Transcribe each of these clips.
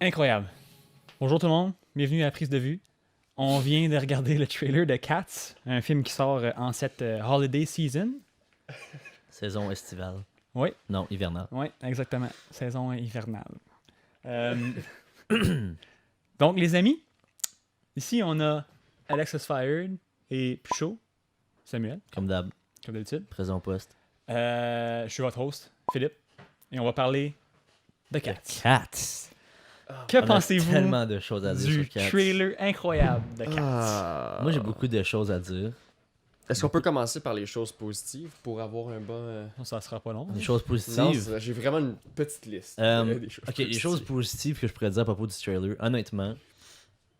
Incroyable. Bonjour tout le monde, bienvenue à la prise de vue. On vient de regarder le trailer de Cats, un film qui sort en cette holiday season. Saison estivale. Oui, Non, hivernale. oui, exactement. Saison hivernale. Donc les amis, ici on a Alexis Fired et Pichot, Samuel, Comme d'hab. comme d'habitude. Présent au poste. Je suis votre host, Philippe, et on va parler de Cats. Cats. Que On a pensez-vous tellement de choses à dire du sur Cats. trailer incroyable de Cats? Moi, j'ai beaucoup de choses à dire. Est-ce qu'on peut commencer par les choses positives pour avoir un bon... Non, ça sera pas long. Des choses Non, positives. j'ai vraiment une petite liste. Des choses Ok, les choses positives que je pourrais dire à propos du trailer, honnêtement,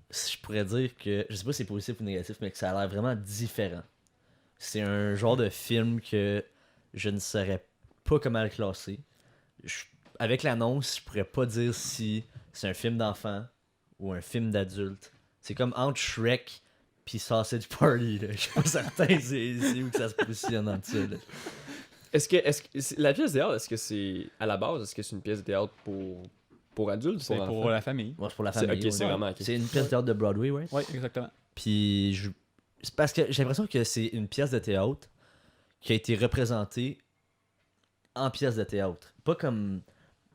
je pourrais dire que, je sais pas si c'est positif ou négatif, mais que ça a l'air vraiment différent. C'est un genre de film que je ne saurais pas comment le classer. Avec l'annonce, je pourrais pas dire si c'est un film d'enfant ou un film d'adulte. C'est comme entre Shrek puis Sausage Party. Là. Je suis pas certain c'est où que ça se positionne en dessous. Là. Est-ce que la pièce de théâtre, est-ce que c'est... À la base, est-ce que c'est une pièce de théâtre pour adultes? C'est pour enfants? la famille. Bon, c'est pour la C'est- famille. ok, ouais. c'est vraiment... ok. C'est une pièce de théâtre de Broadway, ouais. Oui, exactement. Puis c'est parce que j'ai l'impression que c'est une pièce de théâtre qui a été représentée en pièce de théâtre. Pas comme...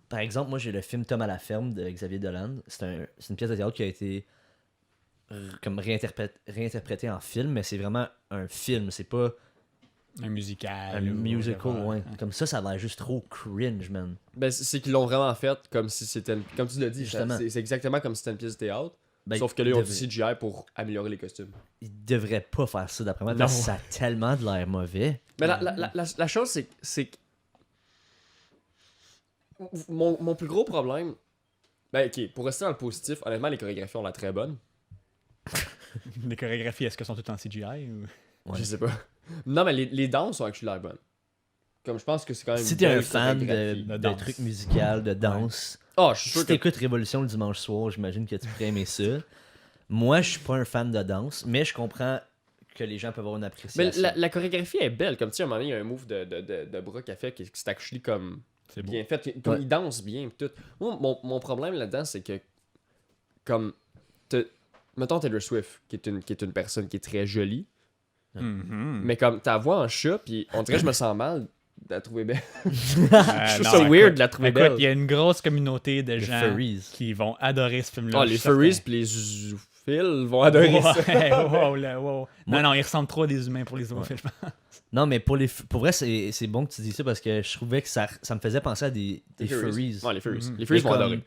Par exemple, moi j'ai le film Tom à la ferme de Xavier Dolan. C'est une pièce de théâtre qui a été comme réinterprétée en film, mais c'est vraiment un film. C'est pas Un musical. un ou musical, whatever. ouais. Comme ça a l'air juste trop cringe, man. Ben, c'est qu'ils l'ont vraiment fait comme si c'était... Comme tu l'as dit, Justement. c'est exactement comme si c'était une pièce de théâtre. Ben, sauf que là, ils ont du devrait- CGI pour améliorer les costumes. Ils devraient pas faire ça d'après moi, Non. parce que ça a tellement de l'air mauvais. Mais la chose, c'est que... Mon plus gros problème... Ben, ok, pour rester dans le positif, honnêtement, les chorégraphies ont l'air très bonnes. Les chorégraphies, est-ce qu'elles sont toutes en CGI ou... Ouais. Je sais pas. Non, mais les danses sont actually l'air bonnes. Comme je pense que c'est quand même. Si une t'es un belle fan chorégraphie. de de danse. trucs musicaux, de danse, Ah, je suis sûr si que. t'écoutes Révolution le dimanche soir, j'imagine que tu pourrais aimer ça. Moi, je suis pas un fan de danse, mais je comprends que les gens peuvent avoir une Mais appréciation. la chorégraphie est belle. Comme tu sais, à un moment donné, il y a un move de bras qu'elle fait qui c'est actually comme C'est beau. bien fait. Comme Ouais. il danse bien pis tout. Moi, mon problème là-dedans, c'est que. Comme. Mettons Taylor Swift, qui est une personne qui est très jolie. Mhm. Mais comme ta voix en chat, puis on dirait que je me sens mal de la trouver belle. Je trouve ça weird de la trouver belle. Il y a une grosse communauté de Les gens furries. qui vont adorer ce film-là. Ah, je les suis certain. furries pis les zoophiles vont adorer ça. Ouais, wow, là, wow. Non, ils ressemblent trop à des humains pour les zoophiles, je pense. Non, mais pour vrai, c'est bon que tu dis ça parce que je trouvais que ça me faisait penser à des furries. Ouais, les furries. Mhm. Les furries Mais vont comme- adorer.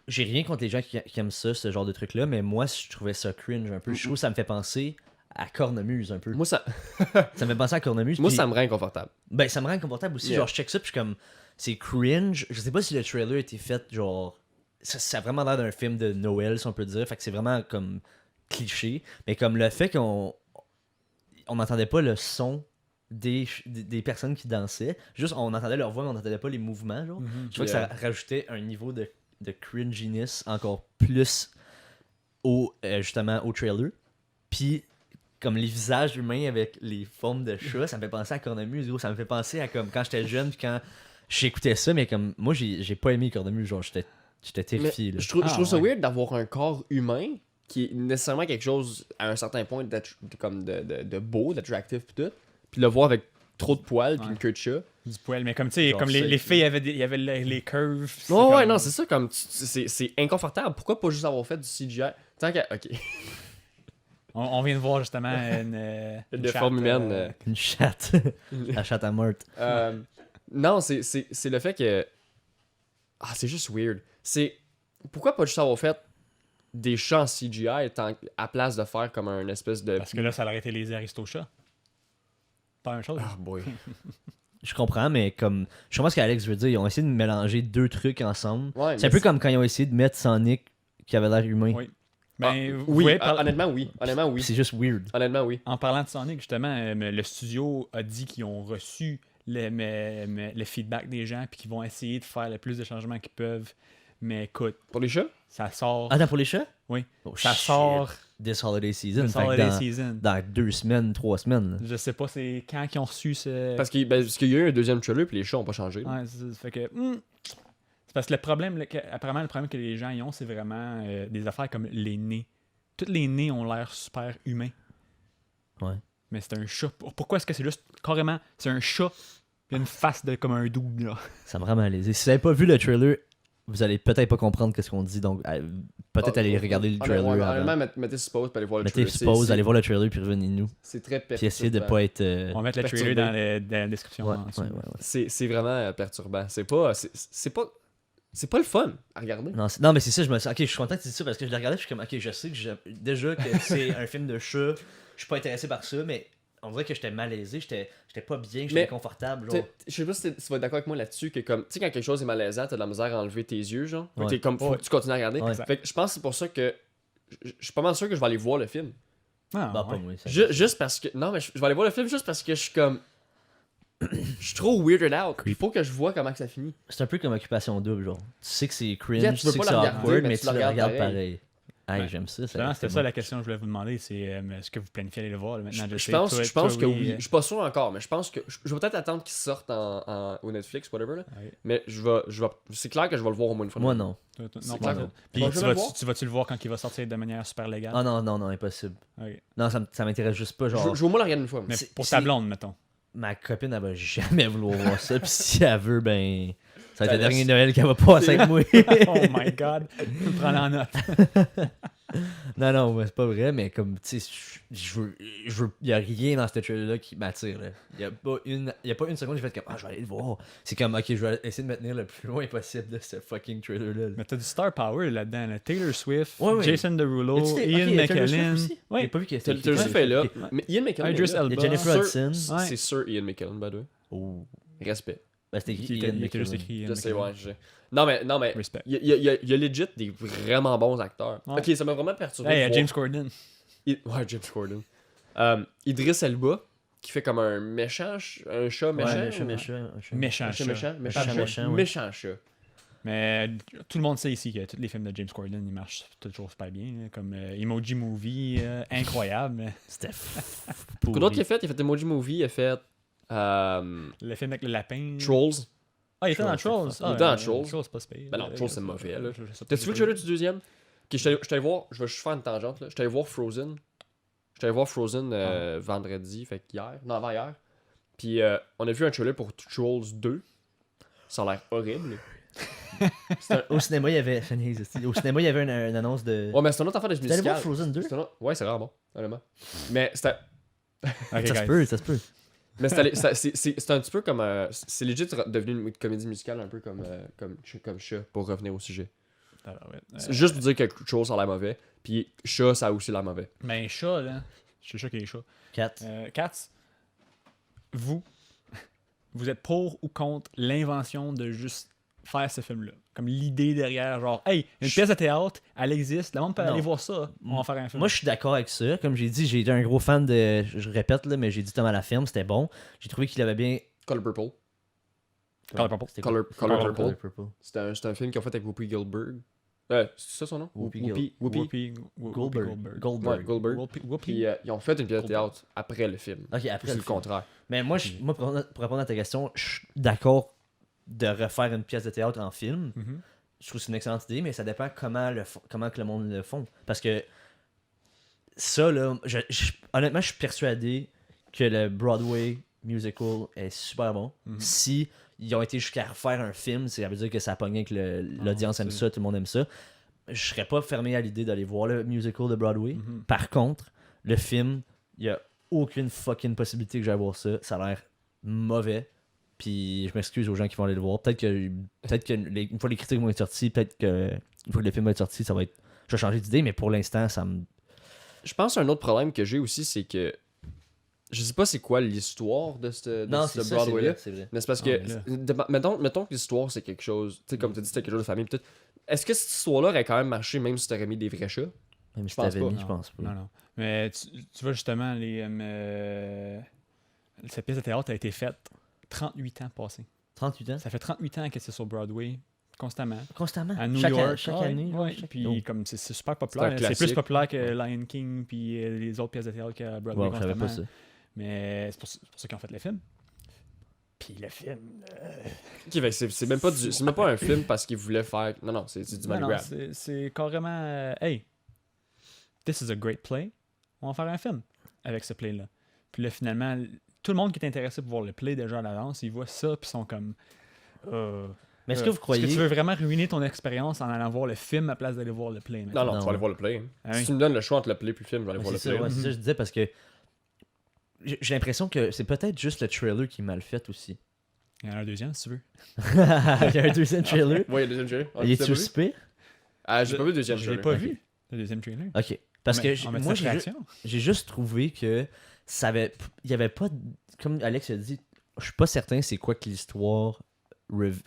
J'ai rien contre les gens qui aiment ça, ce genre de truc-là, mais moi, je trouvais ça cringe un peu. Je trouve que ça me fait penser à Cornemuse un peu. Moi, ça, Ça me fait penser à Cornemuse. moi puis- ça me rend inconfortable. Ben, ça me rend inconfortable aussi. Yeah. Genre, je check ça, puis je suis comme, c'est cringe. Je sais pas si le trailer a été fait, genre, ça a vraiment l'air d'un film de Noël, si on peut dire. Fait que c'est vraiment comme cliché. Mais comme le fait qu'on n'entendait pas le son des personnes qui dansaient, juste on entendait leur voix, mais on n'entendait pas les mouvements, genre. Je trouve que ça rajoutait un niveau de cringiness encore plus justement au trailer. Puis comme les visages humains avec les formes de chat, ça me fait penser à Cornemuse, gros. Ça me fait penser à comme quand j'étais jeune, puis quand j'écoutais ça, mais comme moi j'ai pas aimé Cornemuse, genre j'étais terrifié. Mais Là. je trouve, Ah, je trouve ça ouais. weird d'avoir un corps humain qui est nécessairement quelque chose à un certain point comme de beau, d'attractif pis tout. Puis le voir avec trop de poils puis Ouais. une queue de chat. Du poil, mais comme tu sais, Genre comme ça, les filles, il y avait les curves. c'est Oh, ouais, comme- non, c'est ça, comme c'est inconfortable. Pourquoi pas juste avoir fait du CGI? Tant qu'à. Ok. On vient de voir justement De chatte, forme humaine. Une chatte. La chatte à meurtre. Non, c'est le fait que. Ah, c'est juste weird. C'est. Pourquoi pas juste avoir fait des chats en CGI à place de faire comme un espèce de. Parce que là, ça aurait été les Aristochats. Pas la même chose. Ah, boy. Je comprends, mais comme. Je comprends ce qu'Alex veut dire. Ils ont essayé de mélanger deux trucs ensemble. Ouais, C'est un mais peu comme quand ils ont essayé de mettre Sonic qui avait l'air humain. Oui. Ben, vous oui, voyez, honnêtement, oui. Honnêtement, oui. C'est juste weird. Honnêtement, oui. en parlant de Sonic, justement, le studio a dit qu'ils ont reçu le feedback des gens puis qu'ils vont essayer de faire le plus de changements qu'ils peuvent. Mais écoute, Pour les chats? ça sort. Attends, pour les chats? Oui. Oh, Ça shit. sort This holiday season. de Fait que Holiday dans, Season. dans 2 semaines, 3 semaines. là. Je sais pas c'est quand qu'ils ont reçu ce. Parce qu'il y a eu un deuxième trailer puis les chats ont pas changé. Ouais, ça fait que. Parce que le problème, apparemment, le problème que les gens y ont, c'est vraiment des affaires comme les nez. Tous les nez ont l'air super humains. Ouais. Mais c'est un chat. Pourquoi est-ce que c'est juste carrément, c'est un chat, il a une face de comme un double, là. Ça me rend malaisé. Si vous n'avez pas vu le trailer, vous allez peut-être pas comprendre ce qu'on dit, donc peut-être aller regarder le trailer avant. Honnêtement, mettez sur pause, puis allez voir le Mettez trailer. pause, allez voir le trailer, puis revenez-nous. C'est très Puis essayez de perturbant. pas être... On va mettre le trailer dans la description. Ouais, en dessous. C'est vraiment perturbant. C'est pas le fun à regarder. Non, mais c'est ça, ok, je suis content que tu dises ça, parce que je l'ai regardé, je suis comme, ok, je sais que déjà que c'est un film de chat, je suis pas intéressé par ça, mais on dirait que j'étais malaisé, j'étais pas bien, j'étais inconfortable. Genre. Je sais pas si tu vas être d'accord avec moi là-dessus, que comme, tu sais, quand quelque chose est malaisant, t'as de la misère à enlever tes yeux, genre. Ouais. T'es comme, faut que tu continues à regarder. Ouais. Fait que je pense que c'est pour ça que je suis pas mal sûr que je vais aller voir le film. Ah, Bah, ouais. pas moi, ça. Juste parce que. Non, mais je vais aller voir le film juste parce que je suis comme. Je suis trop weirded out. Il faut que je vois comment que ça finit. C'est un peu comme Occupation Double, genre. Tu sais que c'est cringe, Yeah, tu tu veux sais pas que c'est le regarder, awkward, mais mais tu tu le le regardes regardes pareil. pareil. Ouais. J'aime ça. Justement, c'était bon. ça la question que je voulais vous demander, c'est est-ce que vous planifiez aller le voir là, maintenant? Je pense que oui. Je suis pas sûr encore, mais je pense que. Je vais peut-être attendre qu'il sorte au Netflix, whatever. Là. Ouais. Mais c'est clair que je vais le voir au moins une fois. Moi, non. Non, C'est pas clair. non. Puis Bon, je vais le voir. tu vas-tu le voir quand il va sortir de manière super légale? Ah non, impossible. Ok. Non, ça m'intéresse juste pas, genre... Je vais au moins le regarder une fois. Mais C'est- pour c'est- ta blonde, mettons. Ma copine, elle va jamais vouloir voir ça, pis si elle veut, ben... Ça va être Ça le dernier laisse. Noël qu'elle va passer avec moi. Oh my god. Prends en note. Non, mais c'est pas vrai, mais comme, tu sais, y a rien dans ce trailer-là qui m'attire, là. Y a pas une seconde où j'ai fait comme, je vais aller le voir. C'est comme, ok, je vais essayer de me tenir le plus loin possible de ce fucking trailer-là. Mais t'as du star power là-dedans. Là. Taylor Swift, Ouais. Jason Derulo, Ian McKellen. J'ai Ouais. pas vu que Tu le fait là. Mais Ian McKellen. Idris est là. Elba. Il y a Jennifer Sûr- Hudson. Ouais. C'est sûr Ian McKellen, by the way. Oh. Respect. Ben, c'était écrit Il Ian était juste McKellen. écrit Ian Je sais, McKellen. ouais. Non, mais Respect. il y a legit des vraiment bons acteurs. Ouais. Ok, ça m'a vraiment perturbé. Hey, de voir- James Corden. Ouais, James Corden. Idris Elba, qui fait comme un méchant, un chat méchant. Ouais, ou- Méchant Un chat chat. Méchant, ouais. Méchant chat. Mais tout le monde sait ici que tous les films de James Corden, ils marchent toujours super bien. Là, comme Emoji Movie, incroyable. C'était Quoi d'autre qu'il a fait? Il a fait Emoji Movie, il a fait Le film avec le lapin. Trolls. Ah, il était dans Trolls, Trolls. c'est Ah, Il était dans Trolls. Trolls, c'est pas super. Ben non, Trolls, c'est mauvais, là. Je sais pas T'as-tu vu si le trailer du deuxième? Ok, je suis allé voir, je vais juste faire une tangente là. Je suis allé voir Frozen. Je suis allé voir Frozen vendredi, fait qu'hier. Non, avant-hier. Puis on a vu un trailer pour Trolls 2. Ça a l'air horrible. Au cinéma, il y avait. Au cinéma, il y avait une annonce de. Ouais, mais c'est une autre affaire de T'es allé musical. voir Frozen 2? Ouais, c'est vraiment bon, honnêtement. Mais c'était. Ok, Ça se guys. peut, ça se peut. Mais c'est un petit peu comme. C'est legit devenu une comédie musicale un peu comme Chat, pour revenir au sujet. Ah, ouais. C'est juste pour dire que Trolls ça a l'air mauvais, puis Chat ça a aussi l'air mauvais. Mais chat, là. Je suis sûr qu'il y a des chats. 4. Katz, vous êtes pour ou contre l'invention de juste faire ce film-là? Comme l'idée derrière, genre, hey, une pièce de théâtre, elle existe, le monde peut Non. aller voir ça, on va faire un film. Moi, je suis d'accord avec ça. Comme j'ai dit, j'ai été un gros fan de. Je répète, là, mais j'ai dit Thomas Lafferme, c'était bon. J'ai trouvé qu'il avait bien. Color Purple. Color Purple. C'était quoi? Color Purple. Purple. C'est un film qu'ils ont fait avec Whoopi Goldberg. C'est ça son nom? Whoopi Whoopi. Goldberg. Ouais, Goldberg. Whoopi. Puis ils ont fait une pièce de théâtre après le film. Ok, Ou après c'est le le film. contraire. Mais moi, pour répondre à ta question, je suis d'accord de refaire une pièce de théâtre en film. Mhm. Je trouve que c'est une excellente idée, mais ça dépend comment que le monde le font. Parce que ça, là, honnêtement, je suis persuadé que le Broadway musical est super bon. Mhm. Si ils ont été jusqu'à refaire un film, ça veut dire que ça a pogné, que l'audience aime c'est- ça, tout le monde aime ça. Je serais pas fermé à l'idée d'aller voir le musical de Broadway. Mhm. Par contre, le film, il y a aucune fucking possibilité que j'aille voir ça. Ça a l'air mauvais. Puis je m'excuse aux gens qui vont aller le voir. Peut-être que une fois les critiques vont être sorties, peut-être que une fois que le film va être sorti, ça va être. Je vais changer d'idée, mais pour l'instant, ça me. Je pense un autre problème que j'ai aussi, c'est que je sais pas c'est quoi l'histoire de ce Broadway-là. c'est vrai. Mais c'est parce Ah, que, mettons que l'histoire c'est quelque chose, tu sais, comme tu dis, c'était quelque chose de famille, peut-être. Est-ce que cette histoire-là aurait quand même marché même si t'aurais mis des vrais chats? Même si pense t'avais pas. mis, je pense pas. Non, non. Mais tu vois justement, cette pièce de théâtre a été faite 38 ans passés. 38 ans? Ça fait 38 ans qu'elle est sur Broadway, constamment. Constamment. À New chaque York. chaque Ouais, année. ouais. chaque- Puis Oh. comme c'est super C'est populaire. un C'est plus classique. populaire que Lion King puis les autres pièces de théâtre qu'à Broadway Wow, je savais pas constamment. ça. Mais c'est pour ça qu'ils ont fait le film. Puis le film. Ok, fait que c'est même pas un film parce qu'il voulait faire. Non, c'est du money Non, grab. c'est carrément. Hey, this is a great play. On va faire un film avec ce play-là. Puis là, finalement, tout le monde qui est intéressé pour voir le play déjà à l'avance, ils voient ça, puis ils sont comme. Mais est-ce que vous croyez. Est-ce que tu veux vraiment ruiner ton expérience en allant voir le film à place d'aller voir le play? Non, maintenant? tu vas aller voir le play. Hein. Ah oui. Si tu me donnes le choix entre le play et le film, je vais aller Ouais, voir le c'est play. ça, ouais, c'est ça que je disais parce que j'ai l'impression que c'est peut-être juste le trailer qui est mal fait aussi. Il y en a un deuxième, si tu veux. Il y a un deuxième trailer. Ouais, le deuxième trailer. Il est-tu aussi pire? Ah, j'ai pas vu le deuxième Je l'ai trailer. pas vu, le deuxième trailer. Ok. Parce que moi, j'ai juste trouvé que ça avait. Il y avait pas. Comme Alex a dit, je suis pas certain c'est quoi que l'histoire.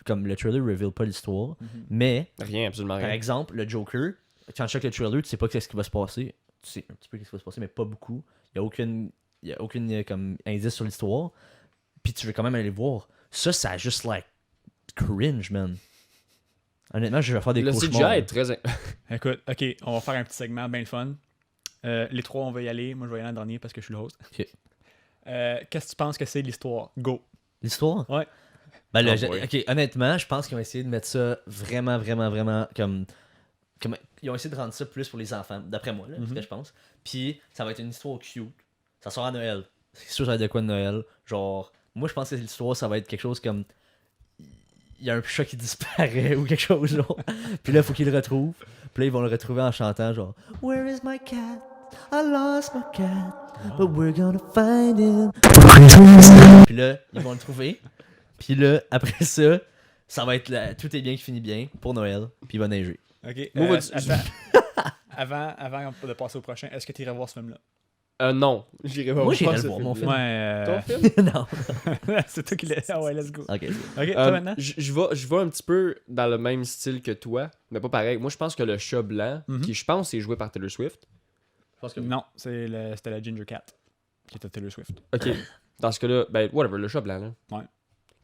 Comme le trailer reveal pas l'histoire. Mais, Rien, absolument par rien. exemple, le Joker, quand tu checkes le trailer, tu sais pas qu'est-ce qui va se passer. Tu sais un petit peu qu'est-ce qui va se passer, mais pas beaucoup. Il y a aucune comme, indice sur l'histoire. Puis tu veux quand même aller voir. Ça a juste like cringe, man. Honnêtement, je vais faire des Le cauchemars. CGI est très. Écoute, ok, on va faire un petit segment bien fun. Les trois, on va y aller. Moi, je vais y aller en dernier parce que je suis le host. Ok. Qu'est-ce que tu penses que c'est l'histoire? Go. L'histoire? Ouais. Ben, là, Oh boy. ok, honnêtement, je pense qu'ils ont essayé de mettre ça vraiment comme. Ils ont essayé de rendre ça plus pour les enfants, d'après moi, là, ce que je pense. Puis, ça va être une histoire cute. Ça sort à Noël. C'est sûr, ça va être de quoi de Noël? Genre, moi, je pense que l'histoire, ça va être quelque chose comme. Il y a un chat qui disparaît ou quelque chose, genre. Puis là, il faut qu'ils le retrouvent. Puis là, ils vont le retrouver en chantant, genre, Where is my cat? I lost my cat. But we're gonna find him. Puis là, ils vont le trouver. Puis là, après ça, ça va être tout est bien qui finit bien pour Noël. Puis il va neiger. Ok. Moi, Avant de passer au prochain, est-ce que tu irais voir ce film-là? Non, j'irai pas Moi, j'irais ce le voir, mon film. Ouais. Ton film? Non. c'est toi qui l'as. Ah ouais, let's go. Ok. Ok, toi maintenant? Je vais un petit peu dans le même style que toi, mais pas pareil. Moi, je pense que le chat blanc, qui je pense est joué par Taylor Swift. Je pense que Non, c'était la Ginger Cat qui était Taylor Swift. Ok. Dans ce cas-là, ben, whatever, le chat blanc, là. Ouais.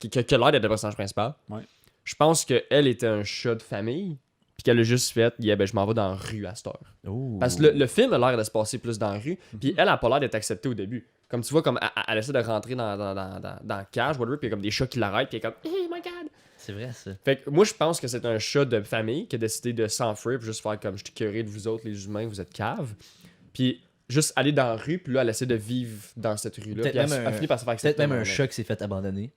Qui a l'air d'être le personnage principal. Ouais. Je pense qu'elle était un chat de famille, puis qu'elle a juste fait, yeah, ben, je m'en vais dans la rue à cette heure. Oh. Parce que le film a l'air de se passer plus dans la rue, puis elle a pas l'air d'être acceptée au début. Comme tu vois, comme elle essaie de rentrer dans la cage, whatever, puis il y a comme des chats qui l'arrêtent, puis elle est comme, oh my god! C'est vrai, ça. Fait que moi, je pense que c'est un chat de famille qui a décidé de s'enfuir, puis juste faire comme, je suis curé de vous autres, les humains, vous êtes caves. Puis juste aller dans la rue, puis là, elle essaie de vivre dans cette rue-là. Peut-être Puis elle, même elle finit par se faire accepter. Peut-être même un ouais. chat qui s'est fait abandonner.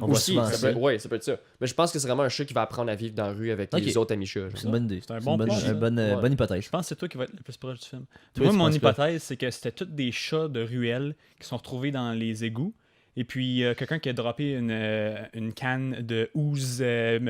On voit Aussi, souvent ça ça. peut être, ouais, ça peut être ça. Mais je pense que c'est vraiment un chat qui va apprendre à vivre dans la rue avec les Ok. autres amis chats. genre. C'est une bonne idée. C'est un bon une bonne, plan, ça. Ouais. bonne hypothèse. Je pense que c'est toi qui va être le plus proche du film. Toi, Moi, tu mon penses quoi? hypothèse, c'est que c'était tous des chats de ruelle qui sont retrouvés dans les égouts. Et puis, quelqu'un qui a droppé une canne de housse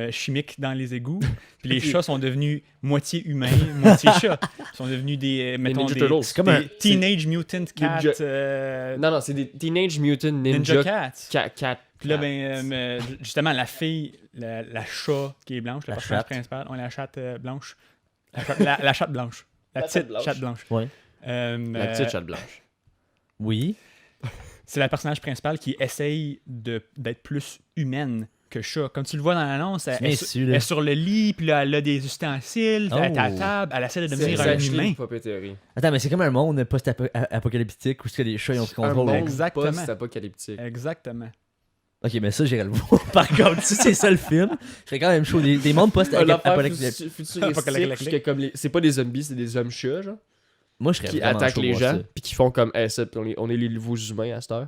chimique dans les égouts. Puis les chats sont devenus moitié humains, moitié chats. Ils sont devenus des, mettons, Ninja des, Turtles. C'est comme des un- Teenage Mutant Cat. Non, c'est des Teenage Mutant Ninja Ninja Cats. Cat. Puis là, justement, la fille, la chat qui est blanche, le La personnage chatte. principal, on est la chatte blanche. La chatte blanche. La La petite chatte blanche. chatte blanche. Ouais. La petite chatte blanche. Oui. C'est la personnage principale qui essaye d'être plus humaine que chat. Comme tu le vois dans l'annonce, elle, C'est bien elle su, elle là. est sur le lit, puis là, elle a des ustensiles, elle est à la Oh. table, elle essaie de C'est devenir un Ashley humain. Papeterie. Attends, mais c'est comme un monde post-apocalyptique où est-ce que les chats ils ont pris Un contrôle. monde Exactement. post-apocalyptique. Exactement. Ok, mais ça, j'irai le voir. Par contre, si c'est ça le film, je serais quand même chaud. Des mondes post-apocalyptiques. Futuristique, comme c'est pas des zombies, c'est des hommes chats, genre, Moi, je serais qui vraiment attaquent chaud de les voir gens, ça. puis qui font comme, hey, ça, puis on est les nouveaux humains à cette heure.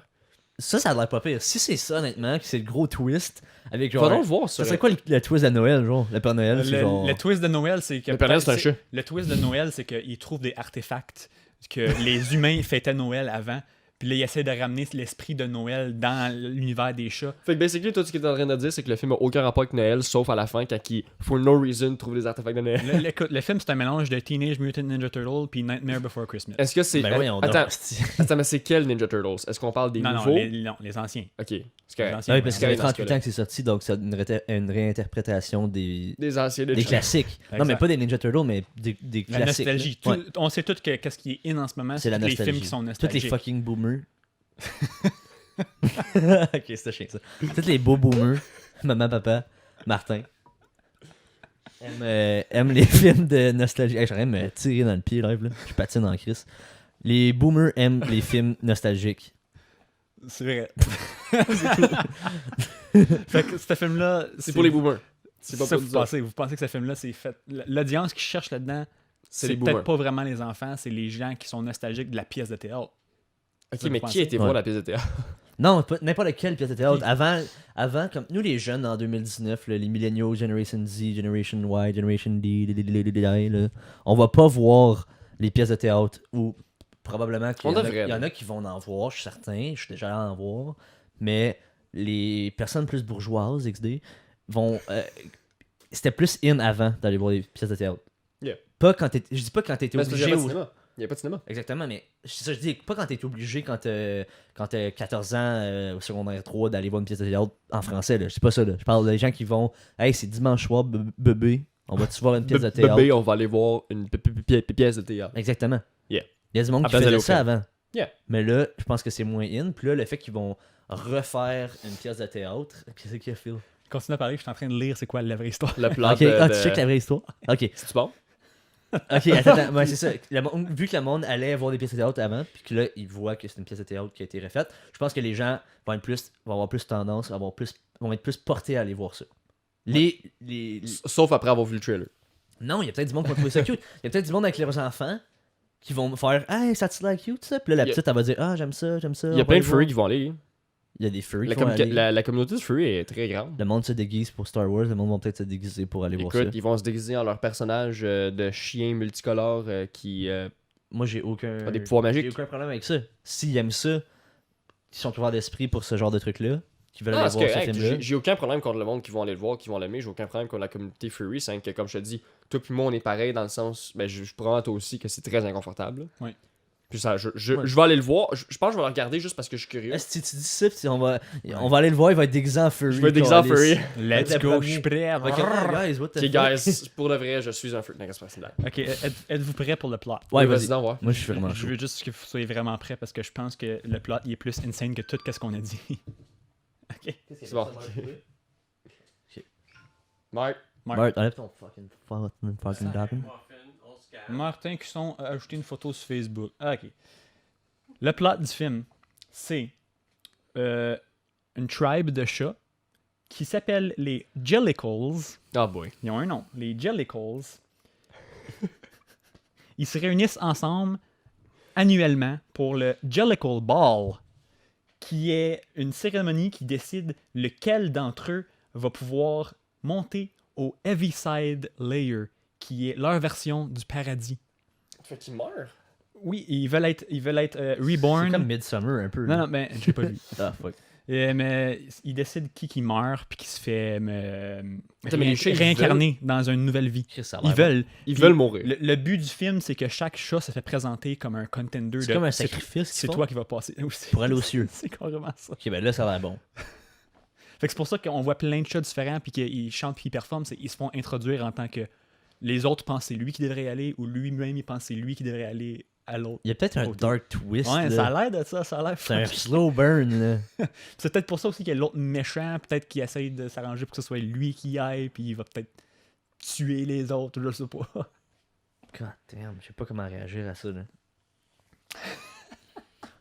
Ça a l'air pas pire. Si c'est ça, honnêtement, que c'est le gros twist avec genre. Faudons le voir, Ça serait quoi le twist à Noël, genre Le Père Noël, c'est genre. Le twist de Noël, c'est que. Le Père Noël, c'est un chat. Le twist de Noël, c'est qu'il trouve des artefacts que les humains fêtaient Noël avant. Puis là, il essaie de ramener l'esprit de Noël dans l'univers des chats. Fait que basically, toi, ce que t'es en train de dire, c'est que le film a aucun rapport avec Noël, sauf à la fin, quand il, for no reason, trouve des artefacts de Noël. Écoute, le film, c'est un mélange de Teenage Mutant Ninja Turtle puis Nightmare Before Christmas. Est-ce que c'est. Ben voyons donc, attends, hostie. attends, mais c'est quel Ninja Turtles? Est-ce qu'on parle des Non, nouveaux? non, les anciens. Ok, c'est Les correct. anciens, Ah oui, parce que ça Ouais, fait dans ce 38 cas-là. ans que c'est sorti, donc c'est une réinterprétation des Des anciens des Ninja classiques. Non, mais Exact. pas des Ninja Turtles, mais des La classiques. nostalgie. là. Ouais. On sait tout qu'est-ce qui est in en ce moment, C'est la tous les nostalgie. films qui sont Tous les nostalgiques. fucking boomers. Ok, c'était chiant ça. Tous les beaux boomers, maman, papa, Martin, aiment les films de nostalgie. Hey, j'aurais me tirer dans le pied live, là. Je patine en crise. Les boomers aiment les films nostalgiques. C'est vrai. C'est tout. Fait que ce film-là... C'est pour les boomers. C'est pas ça, pour nous autres. vous pensez que ce film-là, c'est fait... L'audience qui cherche là-dedans, C'est c'est les peut-être boomers. pas vraiment les enfants, c'est les gens qui sont nostalgiques de la pièce de théâtre. Ok, Ça, mais vous qui a été pensez? voir Ouais. la pièce de théâtre? Non, pas n'importe quelle pièce de théâtre. Avant, comme nous les jeunes en 2019, là, les millennials, Generation Z, Generation Y, Generation D, là, on va pas voir les pièces de théâtre ou probablement qu'il y, On en a- devrait, il y en là. a qui vont en voir, je suis certain, je suis déjà allé en voir, mais les personnes plus bourgeoises, XD, vont... c'était plus in avant d'aller voir les pièces de théâtre. Yeah. Pas quand je dis pas quand t'étais Mais c'est parce qu'il y obligé a pas de ou... cinéma. Il n'y a pas de cinéma. Exactement, mais c'est ça je dis, pas quand t'es obligé quand t'as 14 ans au secondaire 3 d'aller voir une pièce de théâtre en français, là. Je sais pas ça, là. Je parle des gens qui vont, hey, c'est dimanche soir, bébé, on va-tu voir une pièce de théâtre? Bébé, on va aller voir une pièce de théâtre. Exactement. Yeah. Il y a du monde qui Après, faisait d'aller au ça film. avant. Yeah. Mais là, je pense que c'est moins in. Puis là, le fait qu'ils vont refaire une pièce de théâtre, qu'est-ce qu'il y a, Phil? Continue à parler, je suis en train de lire c'est quoi la vraie histoire. Le plot Ok, de... tu check la vraie histoire? Ok. C'est-tu bon? Ok, attends, ouais, c'est ça. Vu que le monde allait voir des pièces de théâtre avant, puis que là, ils voient que c'est une pièce de théâtre qui a été refaite, je pense que les gens vont avoir plus tendance, vont être plus portés à aller voir ça. Les... Sauf après avoir vu le trailer. Non, il y a peut-être du monde qui va trouver ça cute. Il y a peut-être du monde avec leurs enfants qui vont faire Hey, ça te l'air cute ça? Puis là, la petite, elle va dire Ah, j'aime ça. Il y a on plein va de aller furries voir. qui vont aller. Il y a des furries La, qui vont aller. la communauté de furries est très grande. Le monde se déguise pour Star Wars, le monde va peut-être se déguiser pour aller voir ça. Écoute, ils vont se déguiser en leur personnage de chien multicolore qui... Moi, j'ai aucun. A des pouvoirs magiques. J'ai aucun problème avec ça. S'ils aiment ça, ils sont ouverts d'esprit pour ce genre de truc-là, qui veulent Ah, aller c'est voir ce correct. film-là. J'ai aucun problème contre le monde qui vont aller le voir, qui vont l'aimer. J'ai aucun problème contre la communauté furry. C'est que, comme je te dis, toi puis moi, on est pareil dans le sens... Ben, je prends toi aussi que c'est très inconfortable. Oui. Puis ça, Ouais. je vais aller le voir. Je pense que je vais le regarder juste parce que je suis curieux. Si tu dis ça, puis on va aller le voir, il va être déguisé en furry. Je vais être déguisé en câlisse. furry. Let's Le go, premier. je suis prêt. Ok, guys, what the Ok, fuck? guys, pour de vrai, je suis un furry. Non, c'est pas, c'est une blague. Ok, êtes-vous prêts pour le plot? Ouais, Oui, vas-y. donc, ouais. Moi, je suis vraiment Je chaud. veux juste que vous soyez vraiment prêts parce que je pense que le plot il est plus insane que tout ce qu'on a dit. Ok. C'est bon. Marc, Bart, enlève ton fucking document. Martin Cusson a ajouté une photo sur Facebook. Ah, ok. Le plot du film, c'est une tribe de chats qui s'appelle les Jellicles. oh boy. Ils ont un nom, les Jellicles. Ils se réunissent ensemble annuellement pour le Jellicle Ball, qui est une cérémonie qui décide lequel d'entre eux va pouvoir monter au Heaviside Layer, qui est leur version du paradis. Fait qu'il meurt. Oui, ils veulent être C'est reborn. comme Midsummer un peu. Non, là. non, ben, je l'ai pas vu. Ah, fuck. Mais ils décident qui meurt puis qui se fait Attends, mais les chats, ils réincarner dans une nouvelle vie. Chris, ça a Ils l'air veulent. Ils Puis veulent mourir. Le but du film, c'est que chaque chat se fait présenter comme un contender. C'est de- comme un c'est- sacrifice. C'est qu'ils font toi qui vas passer. Pour aller aux cieux. C'est carrément ça. Ok, ben là, ça a l'air bon. Fait que c'est pour ça qu'on voit plein de chats différents puis qu'ils chantent puis ils performent. Ils se font introduire en tant que les autres pensent que c'est lui qui devrait y aller ou lui-même il pense que c'est lui qui devrait aller à l'autre. Il y a peut-être un Ok. dark twist. Ouais, là. ça a l'air de ça, ça a l'air C'est un fucking- slow burn, là. C'est peut-être pour ça aussi qu'il y a l'autre méchant, peut-être qu'il essaye de s'arranger pour que ce soit lui qui y aille, puis il va peut-être tuer les autres, je sais pas. God damn, je sais pas comment réagir à ça, là.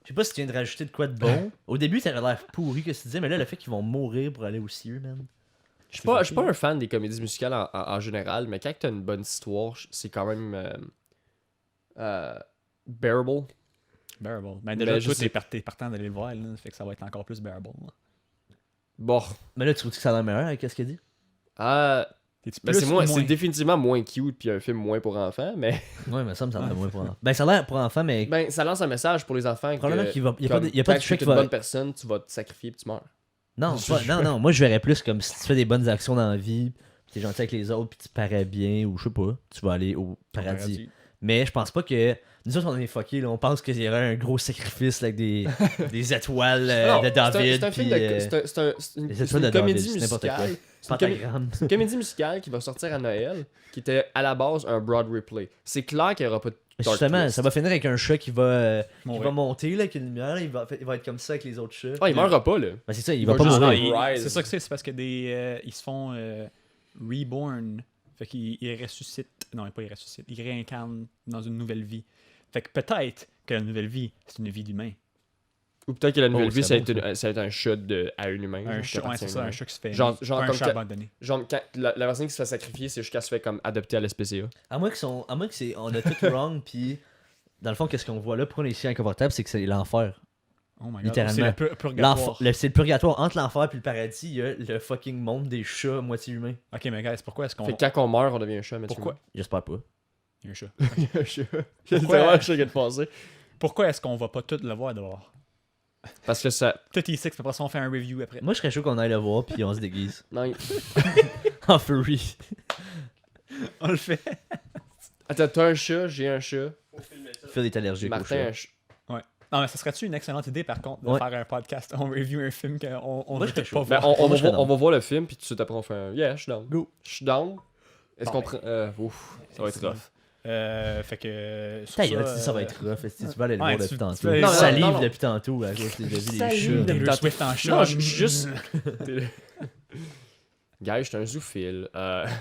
Je sais pas si tu viens de rajouter de quoi de bon. Au début, ça avait l'air pourri que tu disais, mais là, le fait qu'ils vont mourir pour aller aux cieux, man. Je suis pas un fan des comédies musicales en général, mais quand t'as une bonne histoire, c'est quand même bearable. Bearable. Ben Mais déjà, je toi, sais- t'es partant d'aller le voir, là, fait que ça va être encore plus bearable. là. Bon. Mais là, tu trouves que ça a l'air meilleur avec ce qu'il dit? T'es-tu Ben plus c'est ou moins, moins? c'est définitivement moins cute puis un film moins pour enfants, mais Ouais, mais ça me semble moins pour enfants. Ben, ça a l'air pour enfants, mais ben ça lance un message pour les enfants probablement que qu'il va. Il y a pas de, il y a pas quand de tu choix es qui une va. bonne personne, tu vas te sacrifier puis tu meurs. Non, non, moi je verrais plus comme si tu fais des bonnes actions dans la vie, pis t'es gentil avec les autres, puis tu parais bien, ou je sais pas, tu vas aller au paradis. Mais je pense pas que. Nous autres, on est fuckés, là. On pense qu'il y aurait un gros sacrifice là, avec des étoiles Non, de David. c'est un film puis, de c'est une, les c'est étoiles une de David, comédie c'est n'importe quoi. musicale. C'est une, comé- Pentagramme. c'est une comédie musicale qui va sortir à Noël, qui était à la base un Broadway play. C'est clair qu'il y aura pas de dark Justement, twist. ça va finir avec un chat qui va Mourir. monter, là, avec une lumière, il va être comme ça avec les autres chats. Ah, il meurra pas là. Ben, c'est ça, il Il va va pas juste mourir. aller- Rise. C'est ça que c'est parce que ils se font reborn. Fait qu'ils ressuscitent. Non, pas ils ressuscitent. Ils réincarnent dans une nouvelle vie. Fait que peut-être que la nouvelle vie, c'est une vie d'humain. Ou peut-être que la nouvelle Oh, vie, c'est ça, bon, a été un chat à un humain. Un genre, chat, qui ouais, c'est appartient ça, à un chat qui se fait. Genre pas un comme chat que- abandonné. Genre, quand la personne qui se fait sacrifier, c'est juste qu'elle se fait comme adopter à l'SPCA. À moins que c'est on a tout wrong, puis dans le fond, qu'est-ce qu'on voit là, pourquoi on est si inconfortable, c'est que c'est l'enfer. Oh my god. Littéralement. C'est le purgatoire. C'est le purgatoire. Entre l'enfer et le paradis, il y a le fucking monde des chats moitié humains. Ok, mais guys, pourquoi est-ce qu'on. Fait que quand on meurt, on devient un chat, mais Pourquoi J'espère pas. Il y a un chat. un chat. C'est Pourquoi- vraiment un chat qui est passé. Pourquoi est-ce qu'on va pas tout le voir dehors? Parce que ça. Tout ici, puis après ça, on fait un review après. Moi, je serais chaud qu'on aille le voir, puis on se déguise. Non, En furry. On le fait. Attends, t'as un chat, j'ai un chat. Phil est allergique au Martin, chat. un chat. Non, mais ça serait-tu une excellente idée, par contre, de Ouais. faire un podcast? On review un film qu'on Moi, veut je serais peut-être pas chaud. Ben, voir. on Moi, je serais on down. va voir le film, puis tout de suite après, on fait un. Yeah, je suis down. Go. Je suis down. Est-ce Bon, qu'on ben. prend. Ouf, ça va être rough. Fait que. sur Ta gueule, tu dis ça va euh, être rough. Si tu vas aller le ouais, voir tu- depuis tu tantôt. vas aller- Non, non, Salive non, non. depuis tantôt à cause des avis des Salive chats. depuis Taylor Swift en chat. Non, je suis juste. Gars, je suis un zoophile.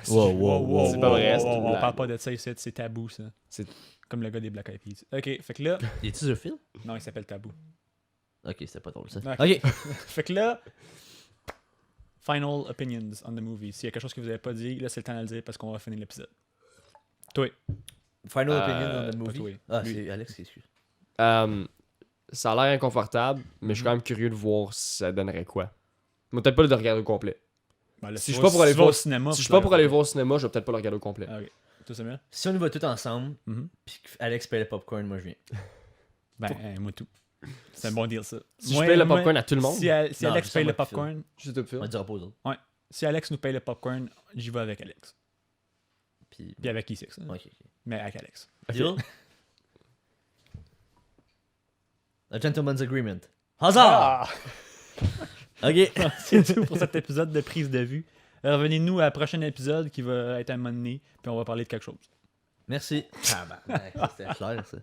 Wow, wow, wow. C'est pas vrai, c'est une On blague. parle pas de ça ici, c'est tabou, ça. C'est- Comme le gars des Black Eyed Peas. Ok, fait que là. Il est-tu zoophile? Non, il s'appelle Tabou. Ok, c'était pas drôle ça. Ok. Ok. Fait que là. Final opinions on the movie. S'il y a quelque chose que vous avez pas dit, là, c'est le temps de le dire parce qu'on va finir l'épisode. Toi. Final opinion on the pas movie. toi. Ah, Lui. c'est Alex qui excuse. Ça a l'air inconfortable, mais je suis quand même curieux de voir si ça donnerait quoi. Mais peut-être pas le regarder au complet. Ben, là, Si je tu suis vas- pas pour aller tu vas au voir- cinéma. Si je puis suis pas tu pour vas aller voir au cinéma, je vais peut-être pas le regarder au complet. Ah, ok. Tout ça bien? Si on y va tout ensemble, Mhm. puis Alex paye le popcorn, moi je viens. Ben, moi tout. C'est un bon deal, ça. Si Moi- je paye le moi, popcorn à tout le monde, Si, si Non, Alex juste à paye moi le qui file. popcorn, je te On dira pas aux autres. si Alex nous paye le popcorn, j'y vais avec Alex. Puis. Puis avec E6, hein. Ok, ok. Mais avec Alex. Deal? A gentleman's agreement. Hazard! Ok. C'est tout pour cet épisode de prise de vue. Revenez-nous à un prochain épisode qui va être un moment donné, puis on va parler de quelque chose. Merci. Ah ben, c'était clair ça.